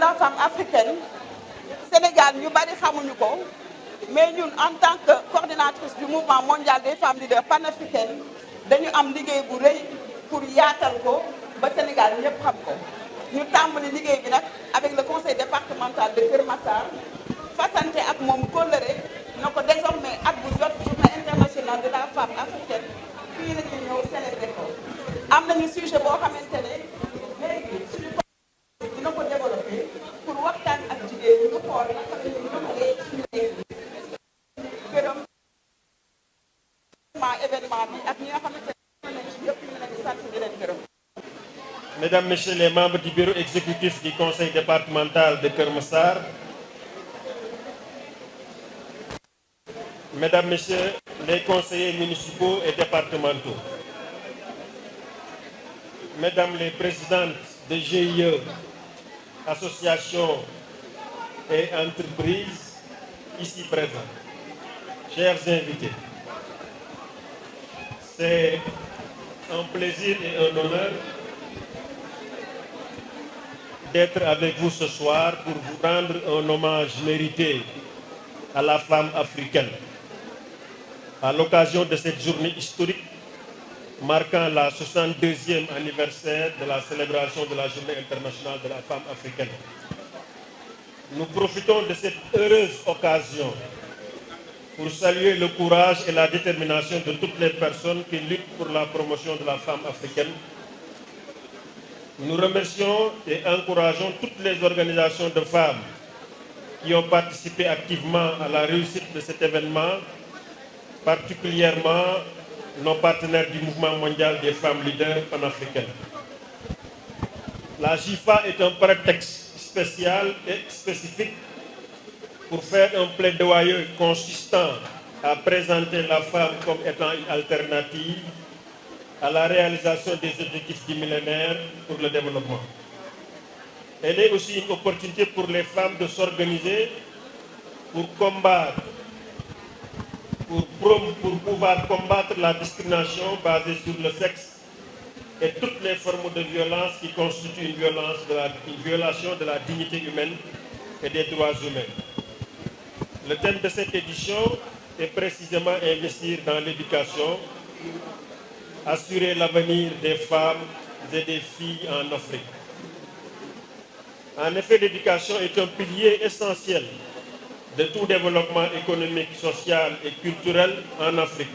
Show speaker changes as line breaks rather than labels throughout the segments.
la femme africaine Sénégal ñu bari xamuñu ko mais ñun en tant que coordinatrice du mouvement mondial des femmes leaders panafricaines dañu am liggéey bu rëy pour yaatal ko ba Sénégal ñëpp xam ko ñu tàmbali liggéey bi nag avec le conseil départemental de Kër Massar fasante ak moom kóllëre na ko désormais at bu jot journée internationale de la femme africaine fii la ñuy ñëw célébrer ko am nañu sujet boo xamante ne léegi suñu dina ko développer pour waxtaan ak jigéen ñi ñu xool naka la ñuy doxalee suñu gërëm événement bi ak ñi nga xamante ne nañ ci yëpp ñu leen di sant di leen gërëm.
Mesdames, Messieurs les membres du bureau exécutif du conseil départemental de Keur Massar, Mesdames, Messieurs les conseillers municipaux et départementaux, Mesdames les présidentes de GIE, associations et entreprises ici présentes, chers invités, c'est un plaisir et un honneur d'être avec vous ce soir pour vous rendre un hommage mérité à la femme africaine. À l'occasion de cette journée historique marquant la 62e anniversaire de la célébration de la Journée internationale de la femme africaine. Nous profitons de cette heureuse occasion pour saluer le courage et la détermination de toutes les personnes qui luttent pour la promotion de la femme africaine. Nous remercions et encourageons toutes les organisations de femmes qui ont participé activement à la réussite de cet événement, particulièrement nos partenaires du mouvement mondial des femmes leaders panafricaines. La JIFA est un prétexte spécial et spécifique pour faire un plaidoyer consistant à présenter la femme comme étant une alternative à la réalisation des objectifs du millénaire pour le développement. Elle est aussi une opportunité pour les femmes de s'organiser pour combattre, pour pouvoir combattre la discrimination basée sur le sexe et toutes les formes de violence qui constituent une violation de la dignité humaine et des droits humains. Le thème de cette édition est précisément investir dans l'éducation, assurer l'avenir des femmes et des filles en Afrique. En effet, l'éducation est un pilier essentiel de tout développement économique, social et culturel en Afrique.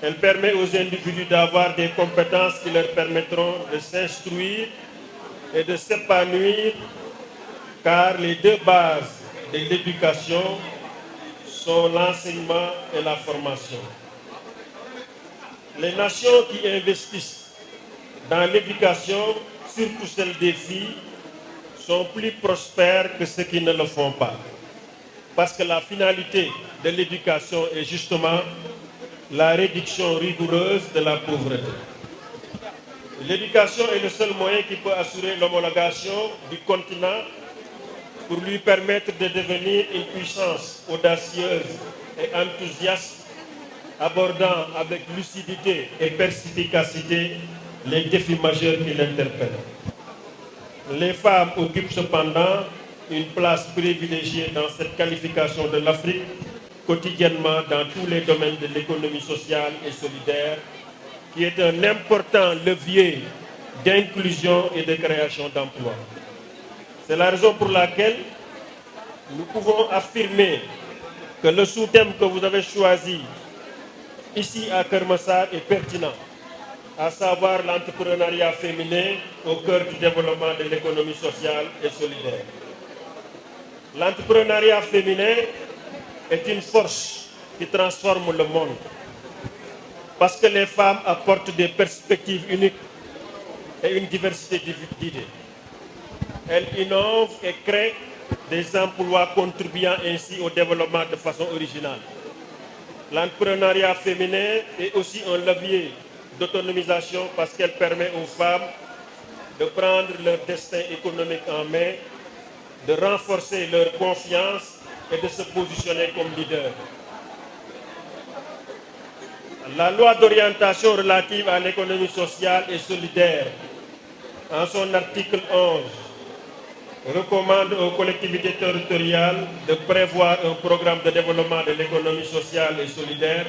Elle permet aux individus d'avoir des compétences qui leur permettront de s'instruire et de s'épanouir, car les deux bases de l'éducation sont l'enseignement et la formation. Les nations qui investissent dans l'éducation, surtout celles des filles, sont plus prospères que ceux qui ne le font pas. Parce que la finalité de l'éducation est justement la réduction rigoureuse de la pauvreté. L'éducation est le seul moyen qui peut assurer l'homologation du continent pour lui permettre de devenir une puissance audacieuse et enthousiaste, abordant avec lucidité et perspicacité les défis majeurs qui l'interpellent. Les femmes occupent cependant une place privilégiée dans cette qualification de l'Afrique, quotidiennement dans tous les domaines de l'économie sociale et solidaire, qui est un important levier d'inclusion et de création d'emplois. C'est la raison pour laquelle nous pouvons affirmer que le sous-thème que vous avez choisi ici à Keur Massar est pertinent, à savoir l'entrepreneuriat féminin au cœur du développement de l'économie sociale et solidaire. L'entrepreneuriat féminin est une force qui transforme le monde parce que les femmes apportent des perspectives uniques et une diversité d'idées. Elles innovent et créent des emplois contribuant ainsi au développement de façon originale. L'entrepreneuriat féminin est aussi un levier d'autonomisation parce qu'elle permet aux femmes de prendre leur destin économique en main, de renforcer leur confiance et de se positionner comme leader. La loi d'orientation relative à l'économie sociale et solidaire, en son article 11, recommande aux collectivités territoriales de prévoir un programme de développement de l'économie sociale et solidaire